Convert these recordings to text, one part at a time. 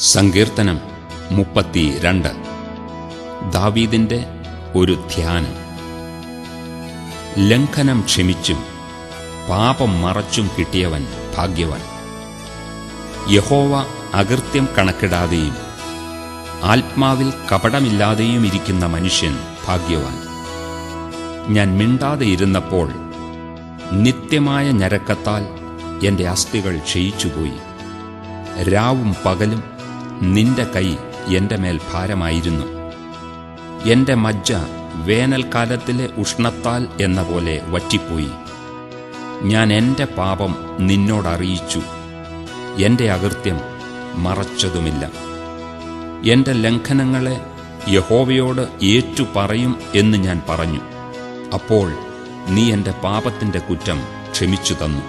സങ്കീർത്തനം 32. ദാവീദിന്റെ ഒരു ധ്യാനം. ലംഘനം ക്ഷമിച്ചും പാപം മറച്ചും കിട്ടിയവൻ ഭാഗ്യവാൻ. യഹോവ അകൃത്യം കണക്കിടാതെയും ആത്മാവിൽ കപടമില്ലാതെയും ഇരിക്കുന്ന മനുഷ്യൻ ഭാഗ്യവാൻ. ഞാൻ മിണ്ടാതെ ഇരുന്നപ്പോൾ നിത്യമായ ഞരക്കത്താൽ എൻ്റെ അസ്ഥികൾ ക്ഷയിച്ചുപോയി. രാവും പകലും നിന്റെ കൈ എൻ്റെ മേൽ ഭാരമായിരുന്നു. എൻ്റെ മജ്ജ വേനൽക്കാലത്തിലെ ഉഷ്ണത്താൽ എന്ന പോലെ വറ്റിപ്പോയി. ഞാൻ എൻ്റെ പാപം നിന്നോടറിയിച്ചു, എൻ്റെ അകൃത്യം മറച്ചതുമില്ല. എൻ്റെ ലംഘനങ്ങളെ യഹോവയോട് ഏറ്റുപറയും എന്ന് ഞാൻ പറഞ്ഞു. അപ്പോൾ നീ എൻ്റെ പാപത്തിൻ്റെ കുറ്റം ക്ഷമിച്ചു തന്നു.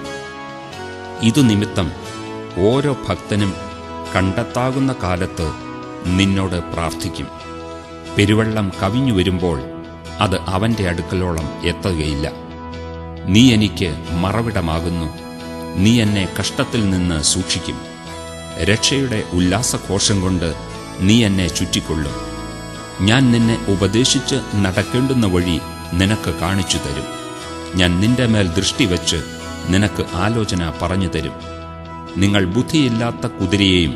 ഇതു നിമിത്തം ഓരോ ഭക്തനും കണ്ടെത്താകുന്ന കാലത്ത് നിന്നോട് പ്രാർത്ഥിക്കും. പെരുവെള്ളം കവിഞ്ഞു വരുമ്പോൾ അത് അവൻ്റെ അടുക്കലോളം എത്തുകയില്ല. നീ എനിക്ക് മറവിടമാകുന്നു. നീ എന്നെ കഷ്ടത്തിൽ നിന്ന് സൂക്ഷിക്കും. രക്ഷയുടെ ഉല്ലാസഘോഷം കൊണ്ട് നീ എന്നെ ചുറ്റിക്കൊള്ളും. ഞാൻ നിന്നെ ഉപദേശിച്ച് നടക്കേണ്ടുന്ന വഴി നിനക്ക് കാണിച്ചു തരും. ഞാൻ നിന്റെ മേൽ ദൃഷ്ടിവെച്ച് നിനക്ക് ആലോചന പറഞ്ഞു തരും. നിങ്ങൾ ബുദ്ധിയില്ലാത്ത കുതിരയെയും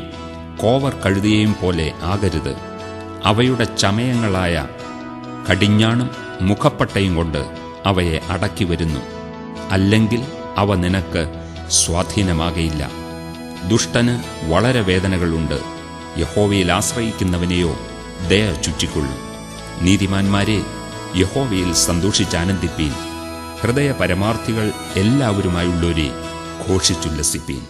കോവർ കഴുതയെയും പോലെ ആകരുത്. അവയുടെ ചമയങ്ങളായ കടിഞ്ഞാണും മുഖപ്പട്ടയും കൊണ്ട് അവയെ അടക്കി വരുന്നു. അല്ലെങ്കിൽ അവ നിനക്ക് സ്വാധീനമാകയില്ല. ദുഷ്ടന് വളരെ വേദനകളുണ്ട്. യഹോവയിൽ ആശ്രയിക്കുന്നവനെയോ ദയ ചുറ്റിക്കൊള്ളും. നീതിമാന്മാരെ, യഹോവയിൽ സന്തോഷിച്ചാനന്ദിപ്പീൻ. ഹൃദയ പരമാർത്ഥികൾ എല്ലാവരുമായുള്ളവരെ ഘോഷിച്ചുല്ലസിപ്പീൻ.